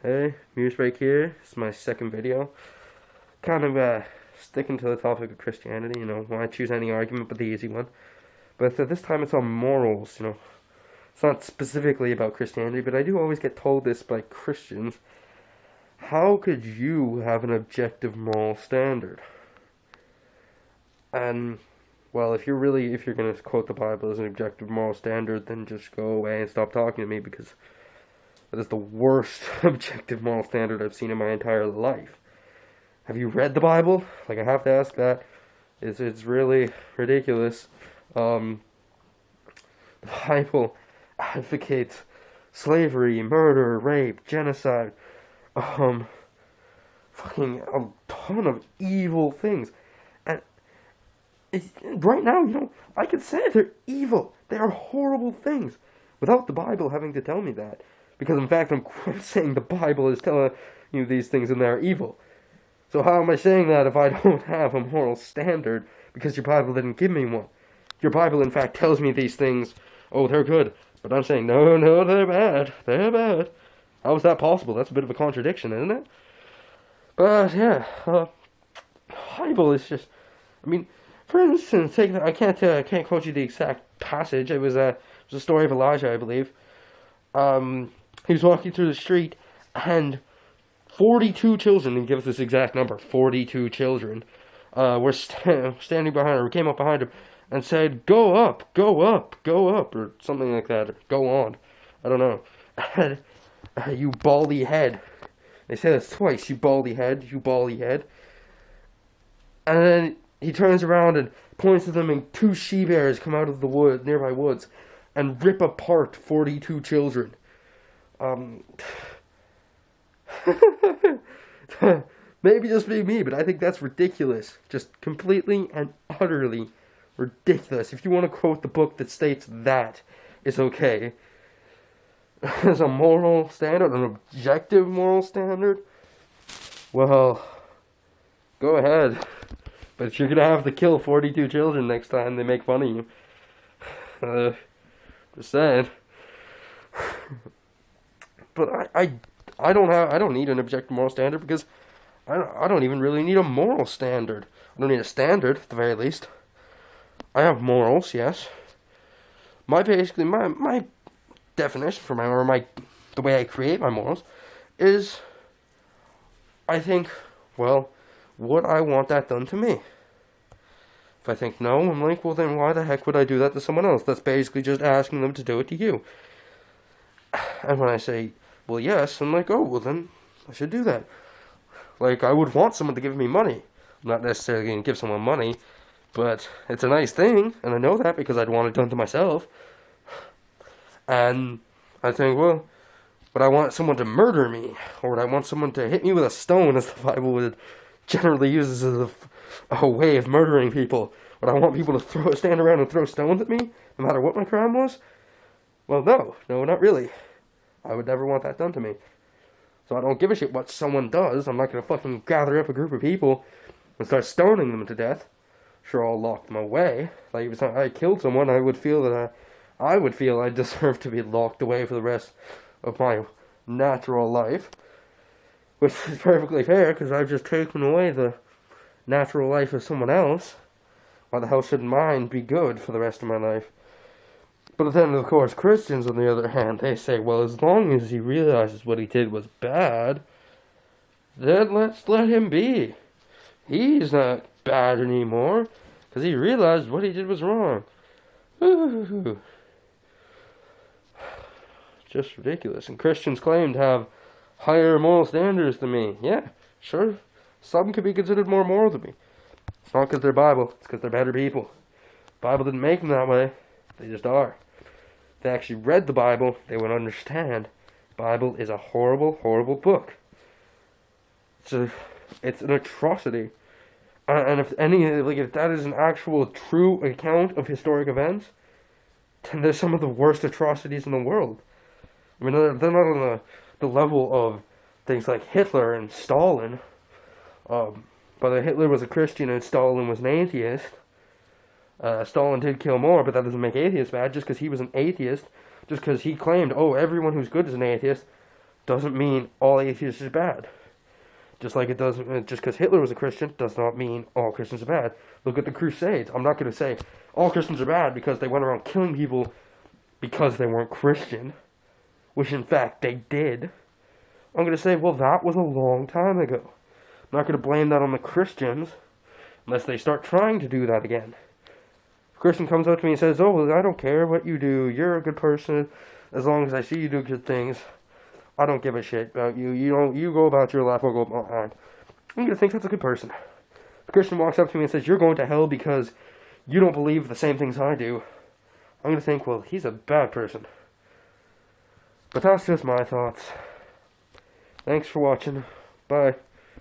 Hey, Musebreak here. This is my second video. Kind of sticking to the topic of Christianity, why choose any argument but the easy one. But this time it's on morals. It's not specifically about Christianity, but I do always get told this by Christians. How could you have an objective moral standard? And, well, if you're going to quote the Bible as an objective moral standard, then just go away and stop talking to me because that is the worst objective moral standard I've seen in my entire life. Have you read the Bible? Like, I have to ask that. It's really ridiculous. The Bible advocates slavery, murder, rape, genocide, fucking a ton of evil things. And right now, I can say they're evil. They are horrible things without the Bible having to tell me that. Because in fact, I'm saying the Bible is telling you these things and they're evil. So how am I saying that if I don't have a moral standard because your Bible didn't give me one? Your Bible, in fact, tells me these things. Oh, they're good. But I'm saying, no, they're bad. They're bad. How is that possible? That's a bit of a contradiction, isn't it? But, yeah. Bible is just... I mean, for instance, I can't quote you the exact passage. It was a story of Elijah, I believe. He was walking through the street, and 42 children, he gives this exact number, 42 children, were standing behind him, or came up behind him, and said, go up, go up, go up, or something like that, or go on. I don't know. And, you baldy head. They say this twice, you baldy head, you baldy head. And then he turns around and points to them, and two she-bears come out of the nearby woods, and rip apart 42 children. Maybe just be me, but I think that's ridiculous. Just completely and utterly ridiculous. If you want to quote the book that states that, it's okay. As a moral standard, an objective moral standard, well, go ahead. But you're gonna have to kill 42 children next time they make fun of you. Just saying. But I don't need an objective moral standard because I don't even really need a moral standard. I don't need a standard at the very least. I have morals, yes. My definition for the way I create my morals is I think, well, would I want that done to me? If I think no, I'm like, well then why the heck would I do that to someone else? That's basically just asking them to do it to you. And when I say, well yes, I'm like, oh, well then I should do that. Like, I would want someone to give me money. I'm not necessarily going to give someone money, but it's a nice thing, and I know that because I'd want it done to myself. And I think, well, would I want someone to murder me? Or would I want someone to hit me with a stone, as the Bible would generally uses as a way of murdering people? Would I want people to stand around and throw stones at me, no matter what my crime was? Well, no, not really. I would never want that done to me. So I don't give a shit what someone does. I'm not going to fucking gather up a group of people and start stoning them to death. Sure, I'll lock them away. Like, if I killed someone, I would feel I deserve to be locked away for the rest of my natural life. Which is perfectly fair, because I've just taken away the natural life of someone else. Why the hell shouldn't mine be good for the rest of my life? But then, of course, Christians, on the other hand, they say, well, as long as he realizes what he did was bad, then let's let him be. He's not bad anymore, because he realized what he did was wrong. Ooh. Just ridiculous. And Christians claim to have higher moral standards than me. Yeah, sure. Some could be considered more moral than me. It's not because they're Bible. It's because they're better people. The Bible didn't make them that way. They just are. If they actually read the Bible, they would understand. The Bible is a horrible, horrible book. It's an atrocity. And if that is an actual true account of historic events, then there's some of the worst atrocities in the world. I mean, they're not on the level of things like Hitler and Stalin. But Hitler was a Christian and Stalin was an atheist. Stalin did kill more, but that doesn't make atheists bad. Just because he was an atheist, just because he claimed, oh, everyone who's good is an atheist, doesn't mean all atheists is bad. Just like it doesn't, just because Hitler was a Christian does not mean all Christians are bad. Look at the Crusades. I'm not going to say all Christians are bad because they went around killing people because they weren't Christian, which in fact they did. I'm going to say, well, that was a long time ago. I'm not going to blame that on the Christians unless they start trying to do that again. If a Christian comes up to me and says, oh, well, I don't care what you do. You're a good person as long as I see you do good things. I don't give a shit about you. You go about your life, I'll go about mine. I'm going to think that's a good person. If a Christian walks up to me and says, you're going to hell because you don't believe the same things I do, I'm going to think, well, he's a bad person. But that's just my thoughts. Thanks for watching. Bye.